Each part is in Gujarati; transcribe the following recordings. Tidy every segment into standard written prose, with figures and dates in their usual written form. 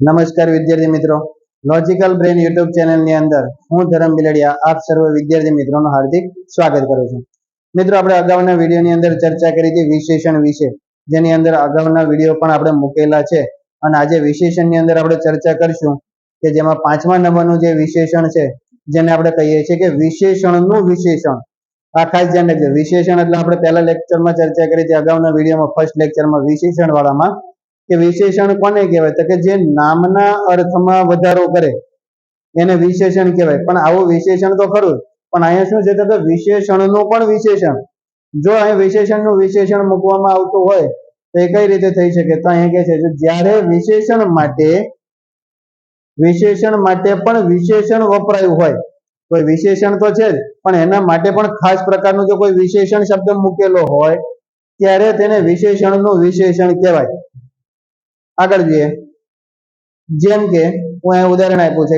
નમસ્કાર વિદ્યાર્થી મિત્રો, લોજિકલ બ્રેન યુટ્યુબ ચેનલની અંદર હું ધરમ બિલડિયા આપ સર્વ વિદ્યાર્થી મિત્રોનું હાર્દિક સ્વાગત કરું છું. મિત્રો, આપણે અગાઉના વિડીયોની અંદર ચર્ચા કરી હતી વિશેષણ વિશે, જેની અંદર અગાઉના વિડીયો પણ આપણે મૂકેલા છે. અને આજે વિશેષણની અંદર આપણે ચર્ચા કરીશું કે જેમાં 5મા નંબરનું જે વિશેષણ છે, જેને આપણે કહીએ છીએ કે વિશેષણનું વિશેષણ. આ ખાસ ધ્યાન રાખજો. વિશેષણ એટલે આપણે પહેલા લેક્ચરમાં ચર્ચા કરી હતી, અગાઉના વિડીયોમાં ફર્સ્ટ લેક્ચરમાં વિશેષણ વાળામાં, કે વિશેષણ કોને કહેવાય? તો કે જે નામના અર્થમાં વધારો કરે એને વિશેષણ કહેવાય. પણ આવું વિશેષણ તો ખરું, પણ અહીંયા શું છે તો કે વિશેષણનું પણ વિશેષણ. જો અહીં વિશેષણનું વિશેષણ મૂકવામાં આવતું હોય તો એ કઈ રીતે થઈ શકે? તો અહીંયા કહે છે જ્યારે વિશેષણ માટે પણ વિશેષણ વપરાયું હોય, કોઈ વિશેષણ તો છે જ, પણ એના માટે પણ ખાસ પ્રકારનું જો કોઈ વિશેષણ શબ્દ મૂકેલો હોય ત્યારે તેને વિશેષણનું વિશેષણ કહેવાય. આગળ જોઈએ. જેમ કે હું અહીં ઉદાહરણ આપ્યું છે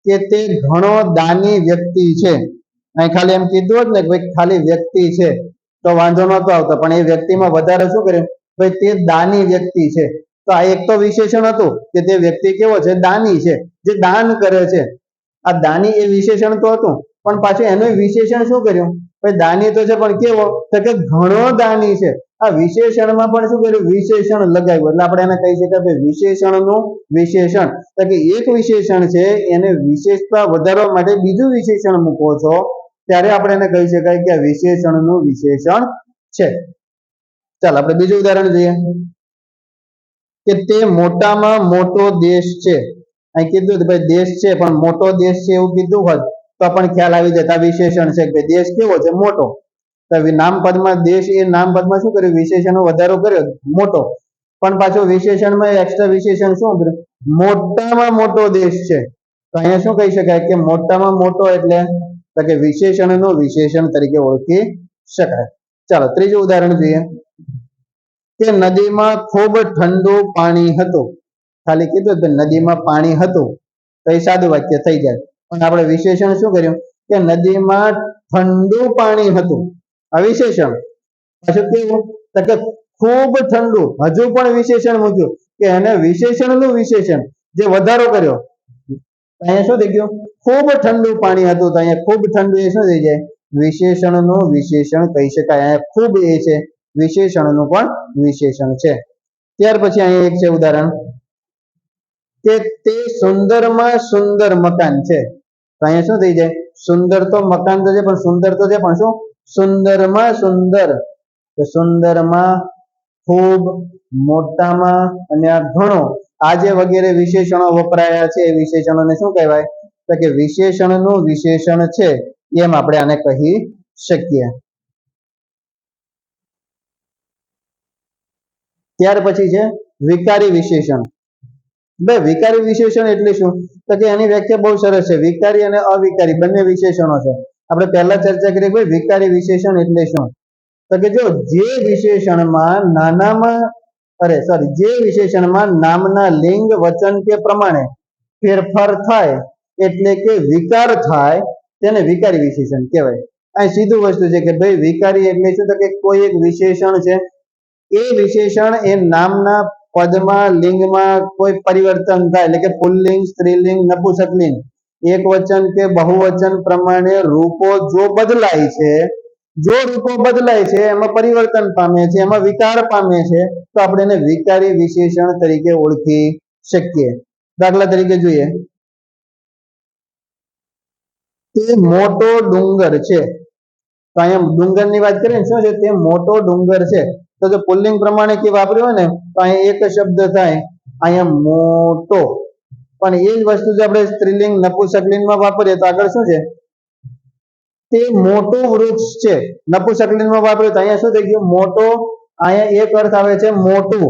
કે તે ઘણો દાની વ્યક્તિ છે. અહીં ખાલી એમ કીધું હોત ને કે ભાઈ ખાલી વ્યક્તિ છે તો વાંધો નહોતો આવતો, પણ એ વ્યક્તિમાં વધારે શું કર્યું? ભાઈ તે દાની વ્યક્તિ છે. તો આ એક તો વિશેષણ હતું કે તે વ્યક્તિ કેવો છે? દાની છે, જે દાન કરે છે. આ દાની એ વિશેષણ તો હતું, પણ પાછું એનું વિશેષણ શું કર્યું? ભાઈ દાની તો છે, પણ કેવો? તો કે ઘણો દાની છે. આ વિશેષણમાં પણ શું કર્યું? વિશેષણ લગાવ્યું. એટલે આપણે એને કહી શકાય કે વિશેષણનું વિશેષણ. તો કે એક વિશેષણ છે એને વિશેષતા વધારવા માટે બીજું વિશેષણ મૂકો છો ત્યારે આપણે એને કહી શકાય કે વિશેષણનું વિશેષણ છે. ચાલો આપણે બીજું ઉદાહરણ જોઈએ કે તે મોટામાં મોટો દેશ છે. અહીં કીધું ભાઈ દેશ છે, પણ મોટો દેશ છે એવું કીધું હોત તો પણ ખ્યાલ આવી જાય. આ વિશેષણ છે કે દેશ કેવો છે? મોટો. નામપદમાં દેશ, એ નામપદમાં શું કર્યું? વિશેષણનો વધારો કર્યો, મોટો. પણ પાછો વિશેષણમાં એક્સ્ટ્રા વિશેષણ શું કર્યું? મોટામાં મોટો દેશ છે. તો અહીંયા શું કહી શકાય કે મોટામાં મોટો એટલે તો કે વિશેષણનું વિશેષણ તરીકે ઓળખી શકાય. ચાલો ત્રીજું ઉદાહરણ જોઈએ કે નદીમાં ખૂબ ઠંડુ પાણી હતું. ખાલી કીધું કે નદીમાં પાણી હતું તો એ સાદું વાક્ય થઈ જાય, પણ આપણે વિશેષણ શું કર્યું કે નદીમાં ઠંડુ પાણી હતું. આ વિશેષણ. પાછું કેવું? તો કે ખૂબ ઠંડુ, હજુ પણ વિશેષણ મૂક્યું કે એને વિશેષણનું વિશેષણ જે વધારો કર્યો. અહીંયા શું થઈ ગયું? ખૂબ ઠંડુ પાણી હતું. તો અહીંયા ખૂબ ઠંડુ એ શું થઈ જાય? વિશેષણનું વિશેષણ કહી શકાય. અહીંયા ખૂબ એ છે, વિશેષણનું પણ વિશેષણ છે. ત્યાર પછી અહીંયા એક છે ઉદાહરણ કે તે સુંદરમાં સુંદર મકાન છે. તો અહીંયા શું થઈ જાય? સુંદર તો મકાન તો છે, પણ સુંદર તો છે, પણ શું? સુંદરમાં સુંદર. તો સુંદરમાં, ખૂબ, મોટામાં અને આ ઘણો, આ જે વગેરે વિશેષણો વપરાયા છે એ વિશેષણોને શું કહેવાય? તો કે વિશેષણનું વિશેષણ છે એમ આપણે આને કહી શકીએ. ત્યાર પછી છે વિકારી વિશેષણ. બે વિકારી વિશેષણ એટલે શું? તો કે એની વ્યાખ્યા બહુ સરસ છે. વિકારી અને અવિકારી બંને વિશેષણો છે. આપણે પહેલા ચર્ચા કરી ભાઈ વિકારી વિશેષણ એટલે શું? તો કે જો જે વિશેષણમાં જે વિશેષણમાં નામના લિંગ, વચન કે પ્રમાણે ફેરફાર થાય એટલે કે વિકાર થાય તેને વિકારી વિશેષણ કહેવાય. આ સીધું વસ્તુ છે કે ભાઈ વિકારી એટલે શું? તો કે કોઈ એક વિશેષણ છે, એ વિશેષણ એ નામના પદમાં, લિંગમાં કોઈ પરિવર્તન થાય એટલે કે પુલ્લિંગ, સ્ત્રીલિંગ, નપુંસકલિંગ, એક વચન કે બહુવચન પ્રમાણે રૂપો જો બદલાય છે, એમાં પરિવર્તન પામે છે, એમાં વિકાર પામે છે, તો આપણે એને વિકારી વિશેષણ તરીકે ઓળખી શકીએ. દાખલા તરીકે જોઈએ તે મોટો ડુંગર છે. તો અહીંયા ડુંગરની વાત કરીએ શું છે? તે મોટો ડુંગર છે. તો જો પુલ્લિંગ પ્રમાણે કે વાપર્યું હોય ને તો અહીંયા એક શબ્દ થાય અહીંયા મોટો. પણ એ જ વસ્તુ જો આપણે સ્ત્રીલિંગ, નપુંસકલિંગમાં વાપરીએ તો આગળ શું છે? તે મોટું વૃક્ષ છે. નપુંસકલિંગમાં વાપરીએ તો અહીંયા શું થઈ ગયું? મોટો. અહીંયા એક અર્થ આવે છે મોટું,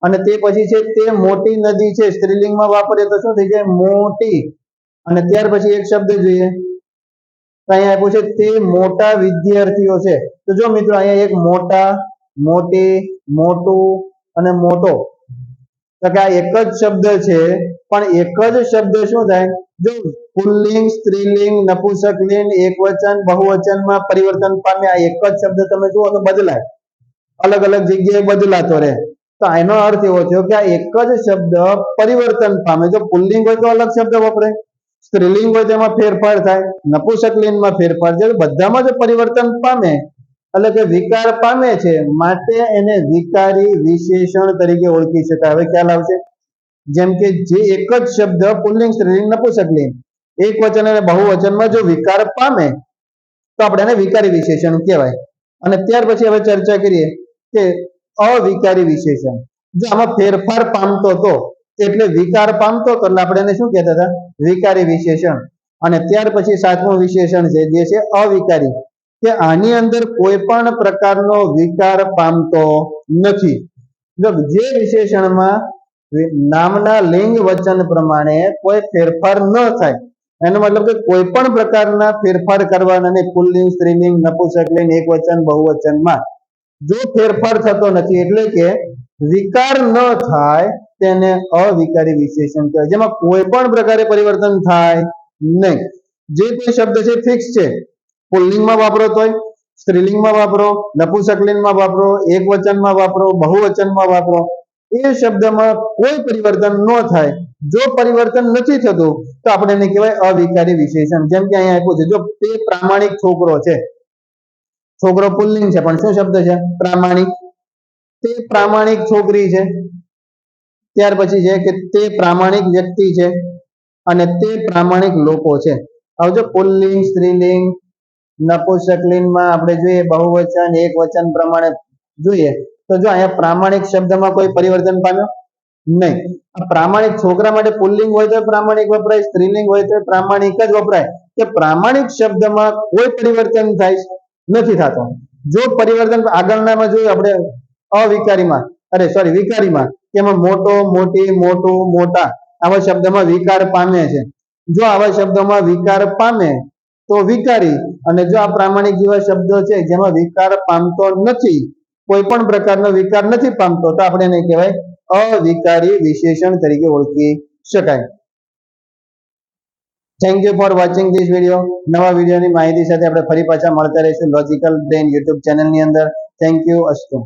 અને તે પછી છે તે મોટી નદી છે. સ્ત્રીલિંગમાં વાપરીએ તો શું થઈ જાય? મોટી. અને ત્યાર પછી એક શબ્દ જોઈએ અહીંયા આપ્યું છે તે મોટા વિદ્યાર્થીઓ છે. તો જો મિત્રો અહીંયા એક મોટા, મોટી, મોટું અને મોટો, તો કે આ એક જ શબ્દ છે, પણ એક જ શબ્દ શું થાય? જો પુલ્લિંગ, સ્ત્રીલિંગ, નપુંસકલિંગ, એકવચન, બહુવચનમાં પરિવર્તન પામે. આ એક જ શબ્દ તમે જુઓ તો બદલાય, અલગ અલગ જગ્યાએ બદલાતો રહે. તો એનો અર્થ એવો થયો કે આ એક જ શબ્દ પરિવર્તન પામે. જો પુલ્લિંગ હોય તો અલગ શબ્દ વપરાય, સ્ત્રીલિંગ હોય તો એમાં ફેરફાર થાય, નપુંસકલિંગમાં ફેરફાર થાય, બધામાં જો પરિવર્તન પામે એટલે કે વિકાર પામે છે, માટે એને વિકારી વિશેષણ તરીકે ઓળખી શકાય. હવે ખ્યાલ આવશે? જેમ કે જે એક જ શબ્દ પુલ્લિંગ, સ્ત્રીલિંગ, નપુંસકલિંગ એક વચન અને બહુવચનમાં જો વિકાર પામે તો આપણે એને વિકારી વિશેષણ કહેવાય. અને ત્યાર પછી હવે ચર્ચા કરીએ કે અવિકારી વિશેષણ. જો આમાં ફેરફાર પામતો તો એટલે વિકાર પામતો તો એટલે આપણે એને શું કહેતા હતા? વિકારી વિશેષણ. અને ત્યાર પછી સાતમું વિશેષણ છે જે છે અવિકારી, કે આની અંદર કોઈ પણ પ્રકારનો વિકાર પામતો નથી. જો જે વિશેષણમાં નામના લિંગ વચન પ્રમાણે કોઈ ફેરફાર ન થાય, એનો મતલબ કે કોઈ પણ પ્રકારના ફેરફાર કરવાના નહીં, પુલ્લિંગ, સ્ત્રીલિંગ, નપુંસકલિંગ, એકવચન, બહુવચનમાં જો ફેરફાર થતો નથી એટલે કે વિકાર ન થાય તેને અવિકારી વિશેષણ કહેવાય, જેમાં કોઈ પણ પ્રકારે પરિવર્તન થાય નહીં. જે કોઈ શબ્દ છે ફિક્સ છે, પુલ્લિંગમાં વાપરો તોય, સ્ત્રીલિંગમાં વાપરો, નપુંસકલિંગમાં વાપરો, એકવચનમાં વાપરો, બહુવચનમાં વાપરો, એ શબ્દમાં કોઈ પરિવર્તન ન થાય. જો પરિવર્તન નથી થતું તો આપણે એને કહેવાય અવિકારી વિશેષણ. જેમ કે અહીંયા આપ્યું છે, જો તે પ્રામાણિક છોકરો છે, છોકરો પુલ્લિંગ છે પણ શું શબ્દ છે? પ્રામાણિક. તે પ્રામાણિક છોકરી છે, ત્યાર પછી છે કે તે પ્રામાણિક વ્યક્તિ છે અને તે પ્રામાણિક લોકો છે. હવે જો પુલ્લિંગ, સ્ત્રીલિંગ, નપુંસકલિંગમાં આપણે જોઈએ બહુવચન, એકવચન પ્રમાણે જોઈએ તો જો અહીંયા પ્રામાણિક શબ્દમાં કોઈ પરિવર્તન પામ્યો નહીં. આ પ્રામાણિક છોકરા માટે પુલ્લિંગ હોય તો પ્રામાણિક વપરાય, સ્ત્રીલિંગ હોય તો પ્રામાણિક જ વપરાય. કે પ્રામાણિક શબ્દમાં કોઈ પરિવર્તન થાય નથી થતો. જો પરિવર્તન આગળનામાં જોયું આપણે અવિકારીમાં, વિકારીમાં, તેમાં મોટો, મોટી, મોટું, મોટા આવા શબ્દમાં વિકાર પામે છે. જો આવા શબ્દોમાં વિકાર પામે તો વિકારી, અને જો આ પ્રામાણિક જેવા શબ્દો છે જેમાં વિકાર પામતો નથી, કોઈ પણ પ્રકારનો વિકાર નથી પામતો, તો આપણે એને કહેવાય અવિકારી વિશેષણ તરીકે ઓળખી શકાય. Thank you for watching this video. નવા વિડીયોની માહિતી સાથે આપણે ફરી પાછા મળતા રહીશું લોજિકલ બ્રેન યુટ્યુબ ચેનલની અંદર. Thank you. અસ્તુ.